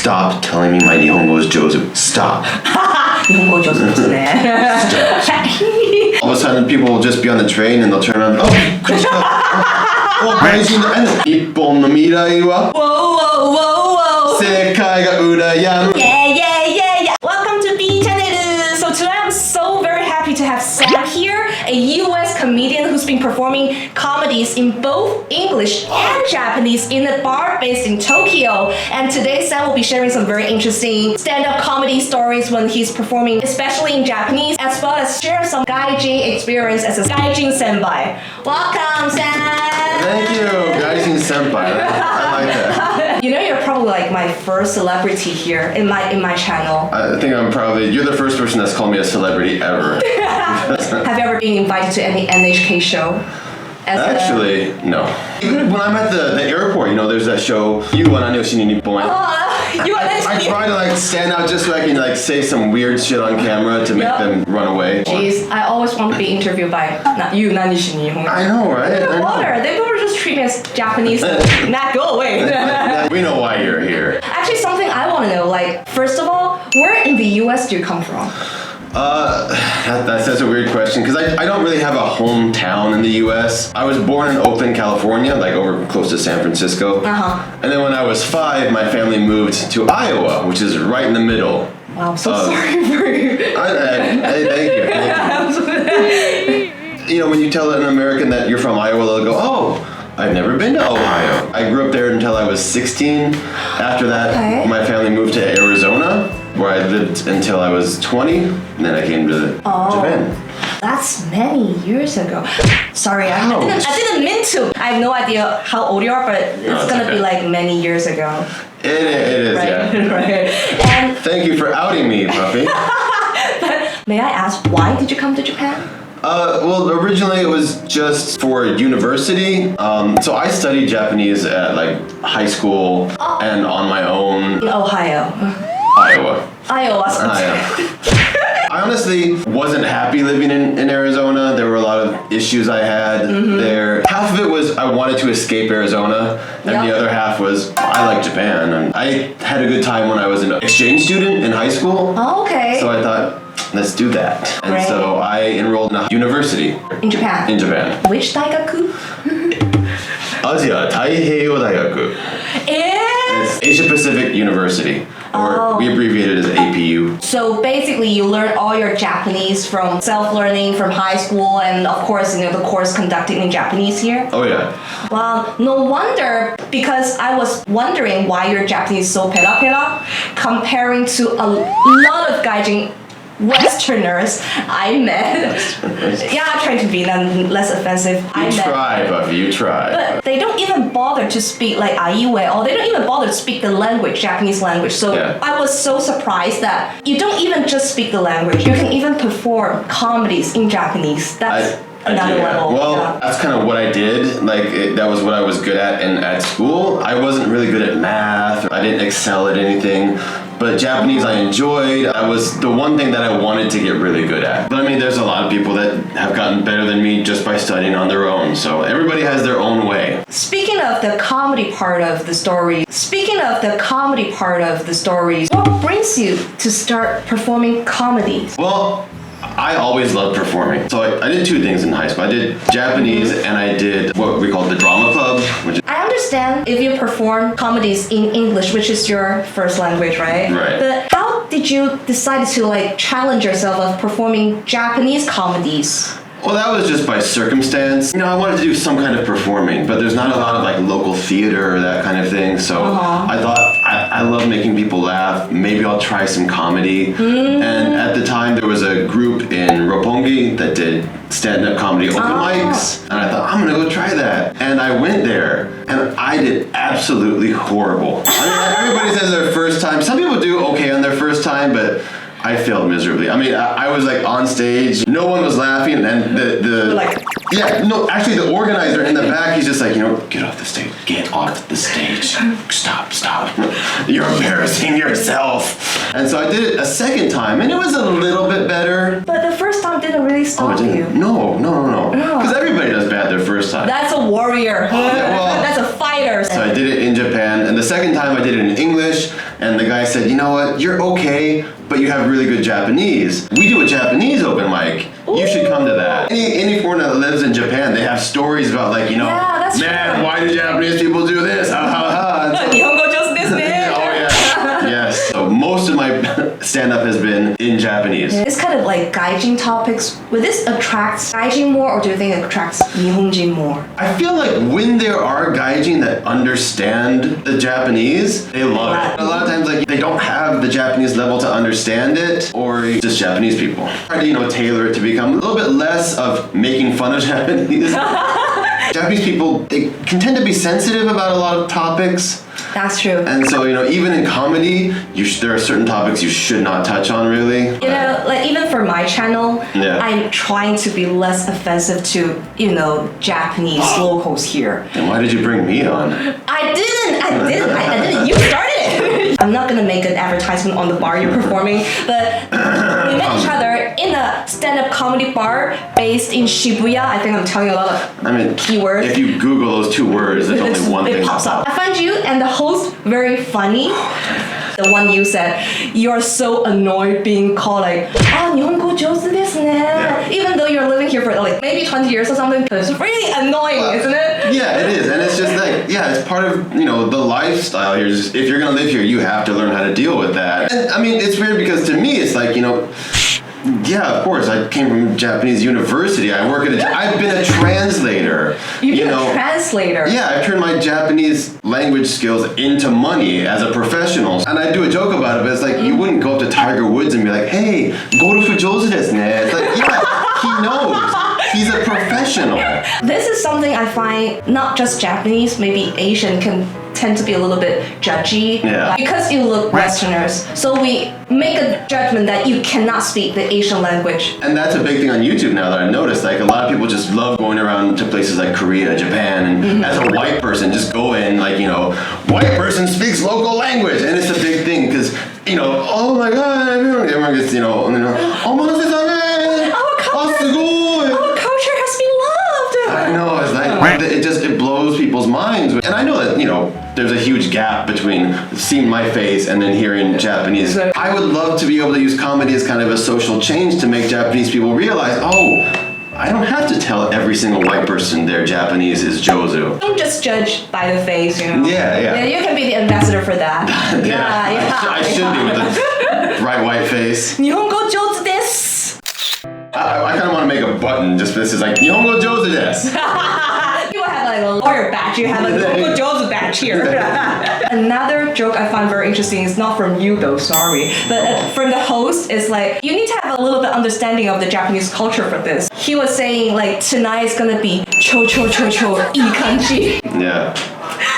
stop telling me my Nihongo is Jozu. Stop. Nihongojouzu ですね。All of a sudden, people will just be on the train and they'll turn around. Oh, Gaijin and 日本の未来は Whoa, whoa, whoa, whoa. 世界が羨む Yeah, yeah, yeah, yeah. Welcome to B Channel. So today I'm so very happy to have Sam here, a US comedian who's been performing comedies in both English and Japanese in a bar based in Tokyo. And today Sam will be sharing some very interesting stand-up comedy stories when he's performing, especially in Japanese, as well as share some Gaijin experience as a Gaijin senpai. Welcome, Sam. Thank you, Gaijin senpai. I like that. You know, you're probably like my first celebrity here in my channel. I think you're the first person that's called me a celebrity ever. Have you ever been invited to any NHK show? Actually, no. When I'm at the airport, there's that show, You wa Nani o Shi ni Nippon. I try to stand out just so I can say some weird shit on camera to make them run away. Jeez, I always want to be interviewed by You Nani shi Nihon. I know, right? No wonder. They would just treat me as Japanese. Nah, go away. We know why you're here. Actually, something I want to know, first of all, where in the US do you come from? That's a weird question because I don't really have a hometown in the U.S. I was born in Oakland, California, over close to San Francisco. Uh-huh. And then when I was 5, my family moved to Iowa, which is right in the middle. Wow, I'm so sorry for you. Thank you. When you tell an American that you're from Iowa, they'll go, "Oh, I've never been to Ohio." I grew up there until I was 16. After that, my family moved to Arizona, where I lived until I was 20, and then I came to Japan. That's many years ago. Sorry, I didn't mean to. I have no idea how old you are, but it's gonna be many years ago. It is, right? Yeah. Right. And thank you for outing me, puppy. But may I ask, why did you come to Japan? Well, originally it was just for university. So I studied Japanese at high school and on my own. In Ohio. Iowa. I honestly wasn't happy living in Arizona. There were a lot of issues I had there. Half of it was I wanted to escape Arizona, and the other half was I like Japan. And I had a good time when I was an exchange student in high school. Oh, okay. So I thought, let's do that. And so I enrolled in a university. In Japan? In Japan. Which daigaku? Asia Taiheiyo Daigaku. It's Asia Pacific University. Or we abbreviate it as APU. So basically you learn all your Japanese from self-learning from high school and of course the course conducted in Japanese here. Oh yeah. Well, no wonder, because I was wondering why your Japanese is so pera comparing to a lot of Gaijin Westerners I met. Yeah, I'm trying to be less offensive. You try. But they don't even bother to speak aiwe, or they don't even bother to speak the language, Japanese language. So I was so surprised that you don't even just speak the language. You can even perform comedies in Japanese. That's another level. Well, that's kind of what I did. That was what I was good at at school. I wasn't really good at math. I didn't excel at anything. But Japanese I enjoyed. I was the one thing that I wanted to get really good at. But there's a lot of people that have gotten better than me just by studying on their own. So everybody has their own way. Speaking of the comedy part of the story, what brings you to start performing comedies? Well, I always loved performing. So I did 2 things in high school. I did Japanese and I did what we call the drama club. I understand if you perform comedies in English, which is your first language, right? Right. But how did you decide to challenge yourself of performing Japanese comedies? Well, that was just by circumstance. I wanted to do some kind of performing, but there's not a lot of local theater or that kind of thing. So I thought, I love making people laugh. Maybe I'll try some comedy. And at the time, there was a group in Roppongi that did stand-up comedy open mics. And I thought, I'm going to go try that. And I went there, and I did absolutely horrible. Everybody says their first time. Some people do okay on their first time, but I failed miserably. I was on stage, no one was laughing, and actually the organizer in the back, he's just get off the stage, stop, you're embarrassing yourself. And so I did it a second time, and it was a little bit better. But the first time didn't really stop you. No. Because everybody does bad their first time. That's a warrior. That's a fighter. later. So I did it in Japan, and the second time I did it in English, and the guy said, you know what, you're okay, but you have really good Japanese. We do a Japanese open mic. You should come to that. Any foreigner that lives in Japan, they have stories about like, you know, man, why do Japanese people do this? Ha ha ha. Nihongojouzu desu ne. Oh yeah. Yes. So most of my stand-up has been in Japanese. It's kind of like Gaijin topics. Would this attract Gaijin more, or do you think it attracts Nihonjin more? I feel like when there are Gaijin that understand the Japanese, they love it. A lot of times, like, they don't have the Japanese level to understand it, or just Japanese people. Try to, you know, tailor it to become a little bit less of making fun of Japanese. Japanese people, they can tend to be sensitive about a lot of topics. That's true. And so, you know, even in comedy, there are certain topics you should not touch on, really. You know, like even for my channel, I'm trying to be less offensive to, you know, Japanese locals here. And why did you bring me on? I didn't. You started it. I'm not gonna make an advertisement on the bar you're performing, but we met each other in a stand-up comedy bar based in Shibuya. I think I'm telling you a lot of keywords. If you Google those two words, there's only one thing that pops up. I find you and the host very funny. The one you said, you're so annoyed being called like, Nihongojouzu desu ne. Even though you're living here for like maybe 20 years or something, it's really annoying, isn't it? Yeah, it is. And it's just like, yeah, it's part of, you know, the lifestyle here. Just, if you're going to live here, you have to learn how to deal with that. And I mean, it's weird because to me, it's like, you know, yeah, of course. I came from Japanese university. I've been a translator. You've been a translator? Yeah, I've turned my Japanese language skills into money as a professional. And I do a joke about it, but it's like, you wouldn't go up to Tiger Woods and be like, hey, gorufu jouzu desu ne. It's like, yeah, he knows. He's a professional. This is something I find not just Japanese, maybe Asian can tend to be a little bit judgy. Yeah. Because you look Westerners. So we make a judgment that you cannot speak the Asian language. And that's a big thing on YouTube now that I've noticed. Like, a lot of people just love going around to places like Korea, Japan, and as a white person, just go in, like, you know, white person speaks local language. And it's a big thing because, you know, oh my God, everyone gets, you know, I know, it's like, it blows people's minds. And I know that, you know, there's a huge gap between seeing my face and then hearing Japanese. I would love to be able to use comedy as kind of a social change to make Japanese people realize, oh, I don't have to tell every single white person their Japanese is Jouzu. Don't just judge by the face, you know. Yeah. You can be the ambassador for that. I should be with a bright white face. Nihongojouzu desu. I kind of want to make a button just for this. Is like, Nihongojouzu desu. You have like a lawyer badge. You have a Nihongojouzu badge here. Another joke I find very interesting is not from you though, sorry. But from the host is like, you need to have a little bit understanding of the Japanese culture for this. He was saying like, tonight is gonna be ikanji. Yeah.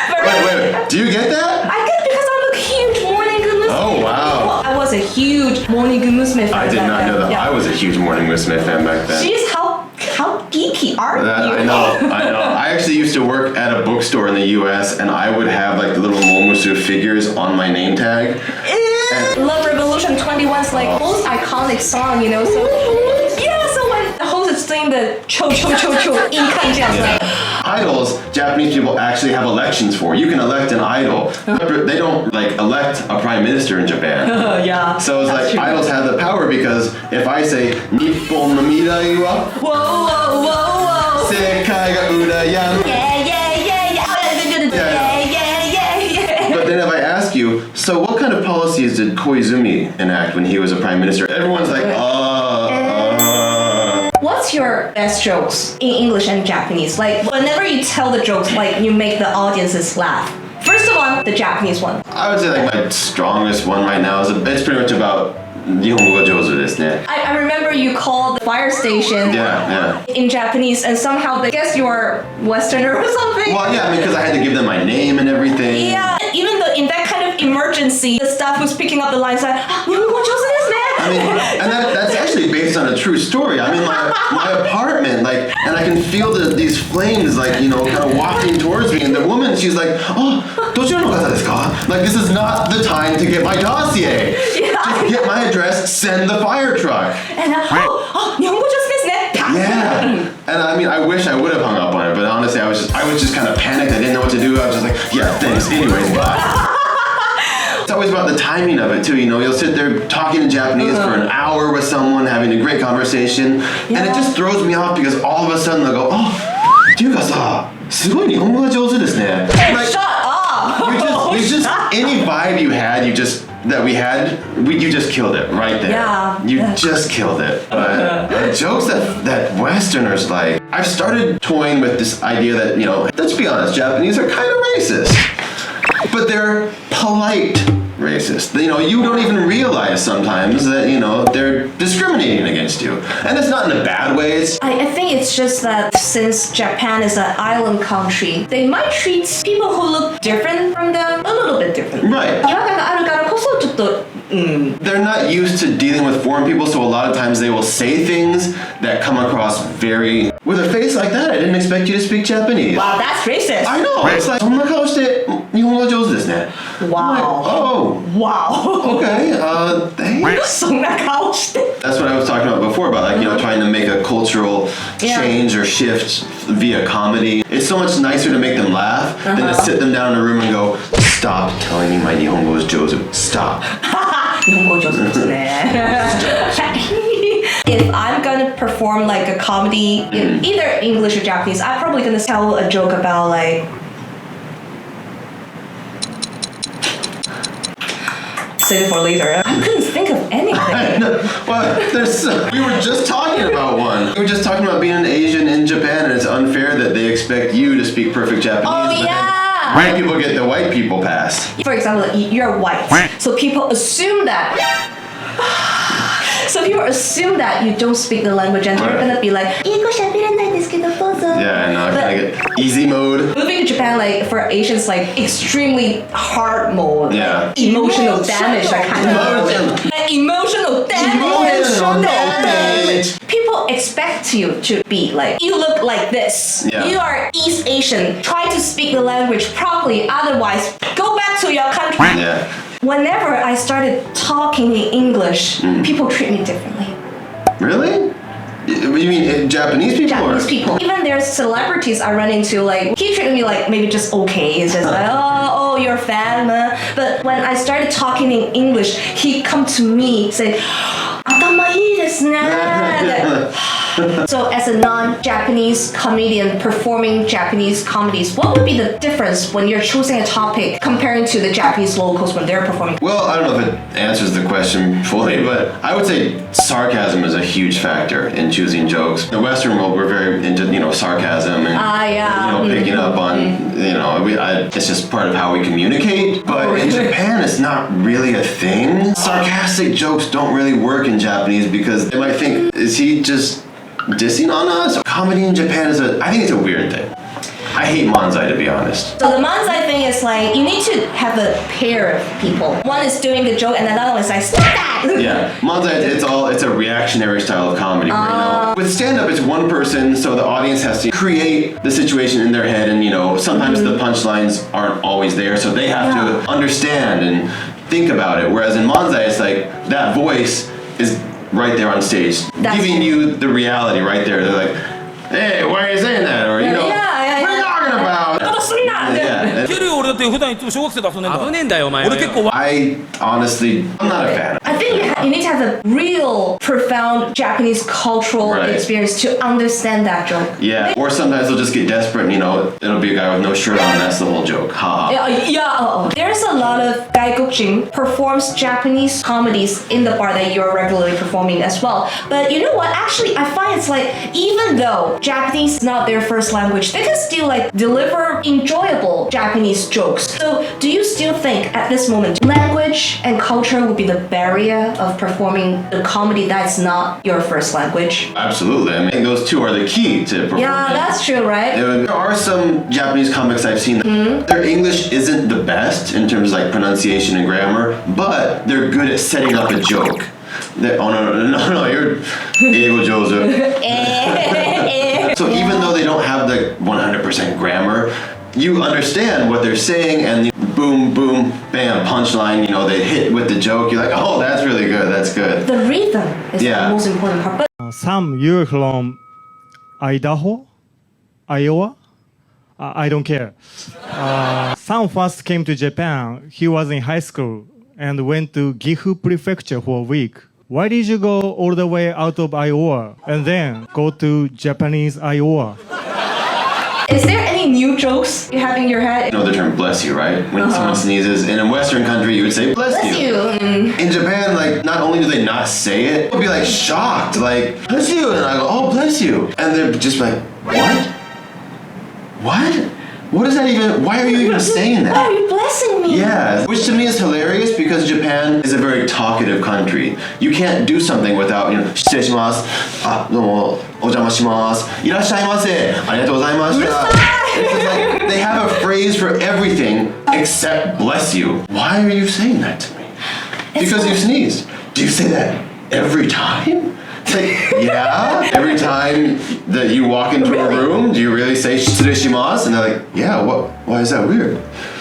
Wait. Do you get that? I get because I'm a huge Morning Musume. Oh, wow. I was a huge Morning Musume fan. I did not know that. Yeah. I was a huge Morning Musume fan back then. Jeez, how geeky are you? I know. I actually used to work at a bookstore in the US, and I would have like the little Momosu figures on my name tag. Love Revolution 21's like most iconic song, you know, so when the host is doing the cho ikanji, I was like, idols, Japanese people actually have elections for. You can elect an idol. They don't like elect a prime minister in Japan. Yeah. So it's like, true. Idols have the power because if I say Nippon no mirai wa sekai ga urayamu. But then if I ask you, so what kind of policies did Koizumi enact when he was a prime minister? Everyone's like, What's your best jokes in English and Japanese? Like, whenever you tell the jokes, like, you make the audiences laugh. First of all, the Japanese one. I would say like my strongest one right now is it's pretty much about Nihongojouzu desu ne. I remember you called the fire station in Japanese, and somehow they guess you're Westerner or something. Well, yeah, because I had to give them my name and everything. Yeah, even though in that kind of emergency, the staff was picking up the lines like, Nihongojouzu desu ne. I mean, and that's actually based on a true story. I'm in my apartment, like, and I can feel these flames, like, you know, kind of wafting towards me. And the woman, she's like, oh, doujiro no kata desu ka? Like, this is not the time to get my dossier. Just get my address, send the fire truck. And Nihongojouzu desu ne. Yeah, and I mean, I wish I would have hung up on it, but honestly, I was just kind of panicked. I didn't know what to do. I was just like, yeah, thanks. Anyways, bye. It's always about the timing of it too. You know, you'll sit there talking in Japanese for an hour with someone, having a great conversation, and it just throws me off because all of a sudden they'll go, oh, っていうかさ、すごい日本語が上手ですね. Hey, shut up! You just any vibe you had, you just killed it right there. Yeah. You just killed it. But jokes that Westerners like, I've started toying with this idea that, you know, let's be honest, Japanese are kind of racist. But they're polite racist. You know, you don't even realize sometimes that, you know, they're discriminating against you. And it's not in a bad way. I think it's just that since Japan is an island country, they might treat people who look different from them a little bit different. Right. 違和感があるからこそちょっと They're not used to dealing with foreign people, so a lot of times they will say things that come across very... With a face like that, I didn't expect you to speak Japanese. Wow, that's racist. I know. It's like, そんな顔して日本語上手ですね. Wow. I'm like, oh. Wow. Okay, thanks. そんな顔して That's what I was talking about before, about like, you know, trying to make a cultural change or shift via comedy. It's so much nicer to make them laugh than to sit them down in a room and go, stop telling me my Nihongo is Jozu. Stop. 日本語上手ですね If I'm gonna perform like a comedy in either English or Japanese, I'm probably gonna tell a joke about like save it for later. I couldn't think of anything. Well, we were just talking about one. We were just talking about being an Asian in Japan, and it's unfair that they expect you to speak perfect Japanese. Oh yeah. White people get the white people pass. For example, you're white, so people assume that. So people assume that you don't speak the language, and they're gonna be like, Yeah, no, I get easy mode. moving to Japan, like for Asians, like extremely hard mode. Yeah. Emotional damage, that kind of emotional damage. People expect you to be like, you look like this. Yeah. You are East Asian. Try to speak the language properly. Otherwise, go back to your country. Yeah. Whenever I started talking in English, people treat me differently. Really? You mean Japanese people? Japanese people. Even there's celebrities I run into, like, he treated me like maybe just okay. It's just like, oh, you're a fan. But when I started talking in English, he come to me, say, 頭いいですね. So as a non-Japanese comedian performing Japanese comedies, what would be the difference when you're choosing a topic comparing to the Japanese locals when they're performing? Well, I don't know if it answers the question fully, but I would say sarcasm is a huge factor in choosing jokes. In the Western world, we're very into, you know, sarcasm and you know, picking up on, you know, it's just part of how we communicate. But in Japan, it's not really a thing. Sarcastic jokes don't really work in Japanese because they might think, is he just dissing on us? Comedy in Japan I think it's a weird thing. I hate manzai, to be honest. So the manzai thing is like, you need to have a pair of people. One is doing the joke and another one is like, stop that! Yeah, manzai, it's a reactionary style of comedy. Where, you know, with stand-up, it's one person, so the audience has to create the situation in their head, and, you know, sometimes the punchlines aren't always there, so they have to understand and think about it. Whereas in manzai, it's like, that voice is right there on stage, giving you the reality right there. They're like, hey, why are you saying that? Or, you know, what are you talking about? Yeah. I honestly, I'm not a fan. I think you need to have a real profound Japanese cultural experience to understand that joke. Yeah, or sometimes they'll just get desperate and, you know, it'll be a guy with no shirt on and that's the whole joke. Ha. There's a lot of Gaijin performs Japanese comedies in the bar that you're regularly performing as well. But you know what? Actually, I find it's like, even though Japanese is not their first language, they can still like deliver enjoyable Japanese jokes. So do you still think at this moment language and culture would be the barrier of performing a comedy that's not your first language? Absolutely. I mean, those two are the key to performing. Yeah, that's true, right? There are some Japanese comics I've seen that their English isn't the best in terms of like pronunciation and grammar, but they're good at setting up a joke. No, you're Nihongojouzu. So even though they don't have the 100% grammar, you understand what they're saying, and boom, boom, bam, punchline, you know, they hit with the joke. You're like, oh, that's really good, that's good. The rhythm is the most important part. But Sam, you're from Idaho? Iowa? I don't care. Son first came to Japan. He was in high school and went to Gifu Prefecture for a week. Why did you go all the way out of Iowa and then go to Japanese Iowa? Is there any new jokes you have in your head? You know the term bless you, right? When someone sneezes, in a Western country, you would say bless you. In Japan, like, not only do they not say it, they'll be like shocked, like, bless you. And I go, oh, bless you. And they're just like, what? What? What is that even? Why are you even saying that? Why are you blessing me? Yeah, which to me is hilarious because Japan is a very talkative country. You can't do something without, 失礼します。どうも、お邪魔します。いらっしゃいませ。ありがとうございました。It's just like, they have a phrase for everything except bless you. Why are you saying that to me? Because you sneezed. Do you say that every time? Like, yeah. Every time that you walk into a room, do you really say 失礼します? And they're like, yeah, why is that weird?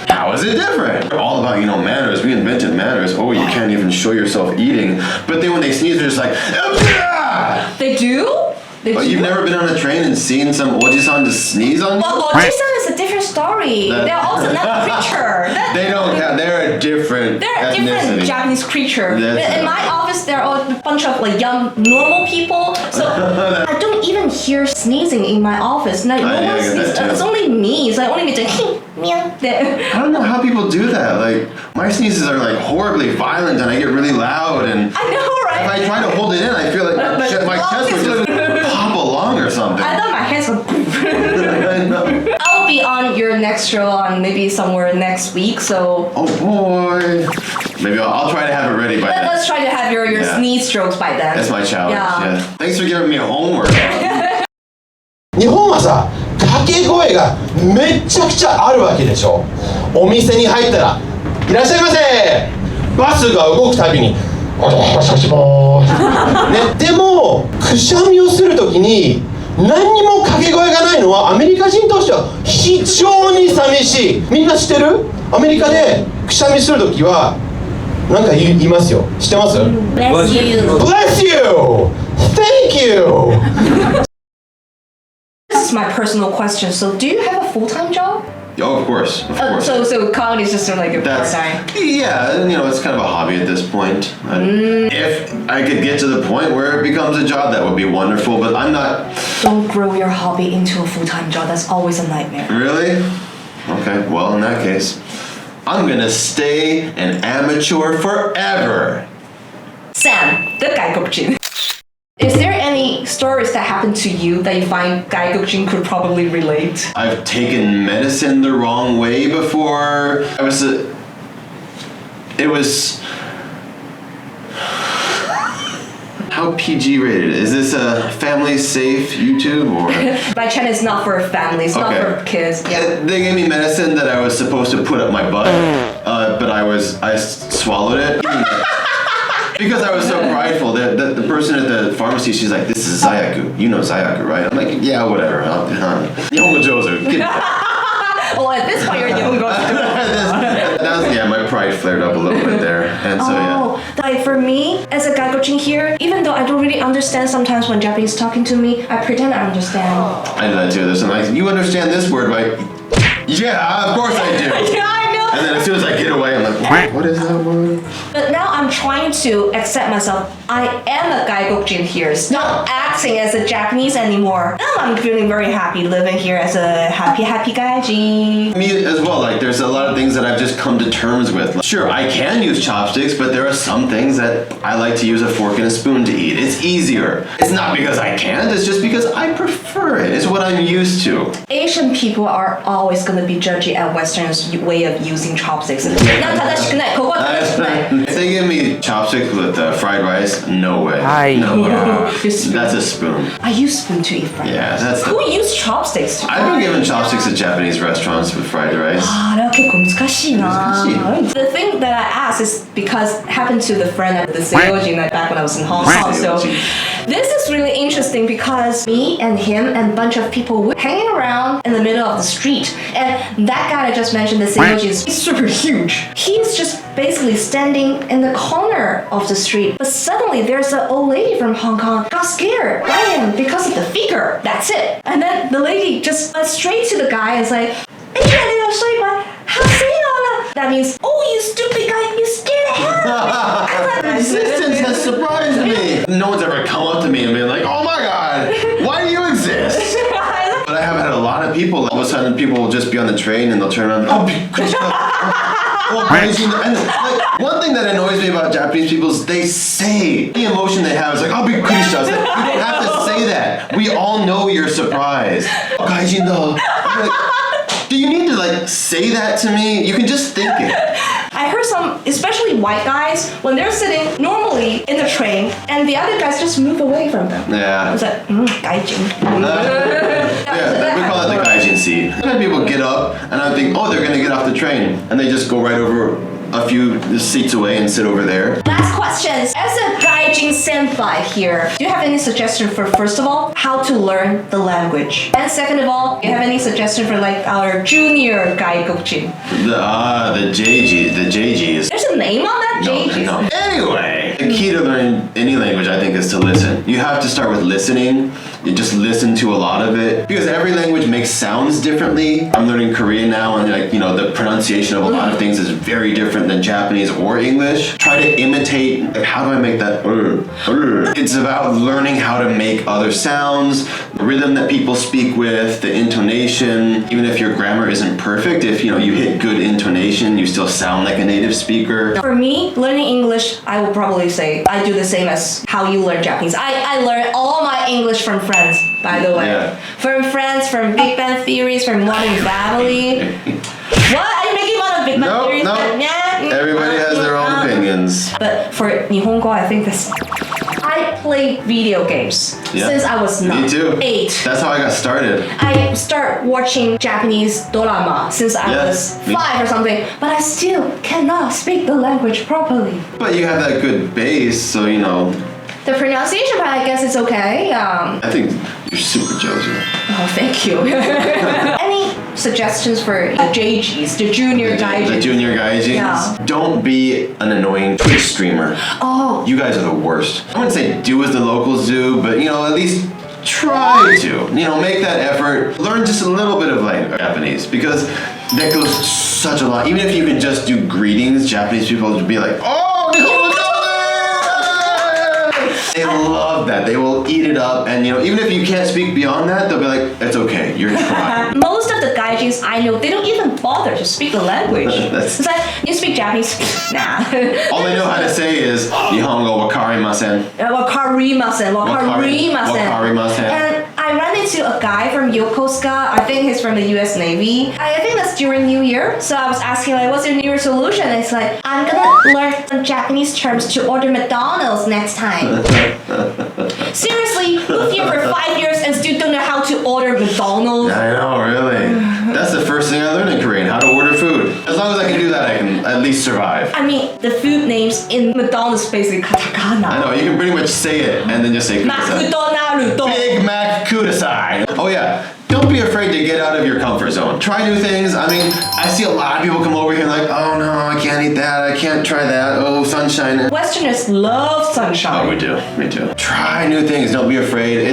How is it different? They're all about, manners. We invented manners. Oh, you can't even show yourself eating. But then when they sneeze, they're just like, yeah! They do? But you've never been on a train and seen some oji-san just sneeze on you? Well, oji-san is a different story. They're also not a creature. They don't count. They're a different They're a different Japanese creature. In my office, there are a bunch of like young, normal people. So I don't even hear sneezing in my office. Like, no one sneezes. It's only me. So I only get to meow. I don't know how people do that. Like, my sneezes are like horribly violent and I get really loud. And I know, right? If I try to hold it in, I feel like my chest would just pop along or something. I thought my hands were. I'll be on your next show on maybe somewhere next week, so. Oh boy. Maybe I'll try to have it ready by then. Let's try to have your sneeze strokes by then. That's my challenge. Yeah. Thanks for giving me homework. 日本はさ、掛け声がめちゃくちゃあるわけでしょ。お店に入ったら、いらっしゃいませ。バスが動くたびに、お邪魔します。ね、でもくしゃみをするときに何にも掛け声がないのはアメリカ人としては非常に寂しい。みんな知ってる？アメリカでくしゃみするときはなんか言いますよ。知ってます？ Bless you. Bless you. Thank you. This is my personal question. So, do you have a full-time job? Oh, of course. So comedy is just like a part-time. Yeah, it's kind of a hobby at this point. If I could get to the point where it becomes a job, that would be wonderful, but I'm not... Don't grow your hobby into a full-time job. That's always a nightmare. Really? Okay, well, in that case, I'm gonna stay an amateur forever. Sam, the Gaijin. Is there any stories that happened to you that you find Gaijin could probably relate? I've taken medicine the wrong way before. It was... How PG rated? Is this a family safe YouTube or? My channel is not for families, not for kids. Yeah. They gave me medicine that I was supposed to put up my butt, but I swallowed it. Because I was so prideful. The person at the pharmacy, she's like, this is Zayaku. You know Zayaku, right? I'm like, yeah, whatever. Nihongojouzu. Well, at this point, you're Nihongojouzu. My pride flared up a little bit there. And so, Like for me, as a Gaijin here, even though I don't really understand sometimes when Japanese talking to me, I pretend I understand. I do that too. There's some like, you understand this word, right? Yeah, of course I do. Yeah, I know. And then as soon as I get away, I'm like, what is that word? But now I'm trying to accept myself. I am a Gaijin here. Not acting as a Japanese anymore. Now I'm feeling very happy living here as a happy Gaijin. Me as well. Like, there's a lot of things that I've just come to terms with. Like, sure, I can use chopsticks, but there are some things that I like to use a fork and a spoon to eat. It's easier. It's not because I can't. It's just because I prefer it. It's what I'm used to. Asian people are always going to be judgy at Western's way of using chopsticks. If they give me chopsticks with fried rice, no way. No. That's a spoon. I use spoon to eat fried rice. Who use chopsticks? I've been given chopsticks at Japanese restaurants with fried rice. The thing that I asked is because it happened to the friend at the Seiyojin back when I was in Hong Kong. So this is really interesting because me and him and a bunch of people were hanging around in the middle of the street. And that guy I just mentioned, the Seiyojin, is super huge. He's just basically standing in the corner of the street. But suddenly there's an old lady from Hong Kong got scared by him because of the figure. That's it. And then the lady just went straight to the guy and was like, that means, oh, you stupid guy, you scared the hell out of me. Existence has surprised me. No one's ever come up to me and been like, oh my god, why do you exist? But I have had a lot of people, all of a sudden people will just be on the train and they'll turn around and and like, one thing that annoys me about Japanese people is they say the emotion they have is like, oh, be Krishna. You don't have to say that. We all know you're surprised. Gaijin though. Like, do you need to like say that to me? You can just think it. I heard some, especially white guys, when they're sitting normally in the train and the other guys just move away from them. Yeah. It's like, Gaijin. Yeah, we call it the Gaijin seat. Sometimes people get up and I think, oh, they're gonna get off the train. And they just go right over a few seats away and sit over there. Last questions. As a Gaijin senpai here, do you have any suggestion for, first of all, how to learn the language? And second of all, do you have any suggestion for like our junior Gaijin? The JGs. There's a name on that? JGs? No. Anyway, the key to learning any language, I think, is to listen. You have to start with listening. You just listen to a lot of it. Because every language makes sounds differently. I'm learning Korean now and like, you know, the pronunciation of a lot of things is very different than Japanese or English. Try to imitate, like, how do I make that? It's about learning how to make other sounds, the rhythm that people speak with, the intonation. Even if your grammar isn't perfect, if you know you hit good intonation, you still sound like a native speaker. For me, learning English, I will probably say I do the same as how you learn Japanese. I learned all my English from friends, by the way. Yeah. From friends, from Big Bang Theories, from Modern Family. What? Are you making fun of Big Bang Theories? No. Everybody has their own opinions. But for Nihongo, I think this. I play video games since I was Me too. 8. That's how I got started. I start watching Japanese drama since I was 5 or something, but I still cannot speak the language properly. But you have that good base, so you know. The pronunciation part, I guess it's okay. I think you're super Josie. Oh, thank you. Any suggestions for the JGs, the Junior Gajins? The Junior Gajins? Yeah. Don't be an annoying Twitch streamer. Oh. You guys are the worst. I wouldn't say do as the locals do, but you know, at least try to. You know, make that effort. Learn just a little bit of like Japanese because that goes such a lot. Even if you can just do greetings, Japanese people would be like, oh, Nihongo! They love that. They will eat it up, and you know, even if you can't speak beyond that, they'll be like, "It's okay, you're trying." Most of the Gaijins I know, they don't even bother to speak the language. It's like, you speak Japanese? Nah. All they know how to say is Nihongo wakarimasen. Wakarimasen. And I ran into a guy from Yokosuka. I think he's from the US Navy. I think that's during New Year. So I was asking like, what's your New Year solution? And it's like, I'm gonna learn some Japanese terms to order McDonald's next time. Seriously, lived here for 5 years and still don't know how to order McDonald's? I know, really. That's the first thing I learned in Korean, how to order food. As long as I can do that, I can at least survive. I mean, the food names in McDonald's basically katakana. I know, you can pretty much say it and then just say kudasai. Big Mac kudasai. Oh yeah. Don't be afraid to get out of your comfort zone. Try new things. I mean, I see a lot of people come over here like, oh no, I can't eat that. I can't try that. Oh, sunshine. Westerners love sunshine. Oh, we do. Me too. Try new things. Don't be afraid.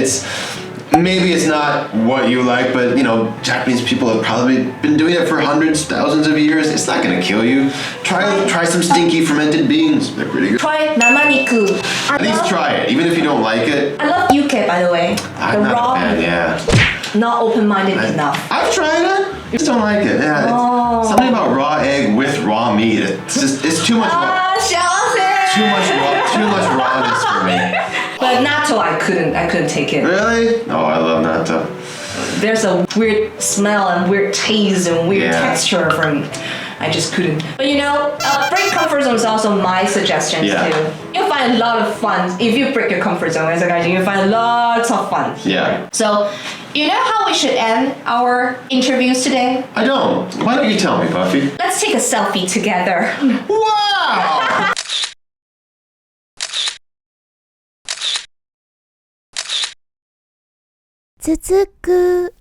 Maybe it's not what you like, but you know, Japanese people have probably been doing it for hundreds, thousands of years. It's not gonna kill you. Try some stinky fermented beans. They're pretty good. Try namaniku. At least try it, even if you don't like it. I love yuke, by the way. I'm the not raw a fan, yeah. Not open-minded enough. I've tried it. I just don't like it. Yeah. Something about raw egg with raw meat. It's too much. Too much rawness for me. But natto, I couldn't take it. Really? Oh, I love natto. There's a weird smell and weird taste and weird texture from. I just couldn't. But you know, break comfort zone is also my suggestion too. You'll find a lot of fun if you break your comfort zone as a Gaijin. You'll find lots of fun here. Yeah. So, you know how we should end our interviews today? I don't. Why don't you tell me, Buffy? Let's take a selfie together. Wow! 続く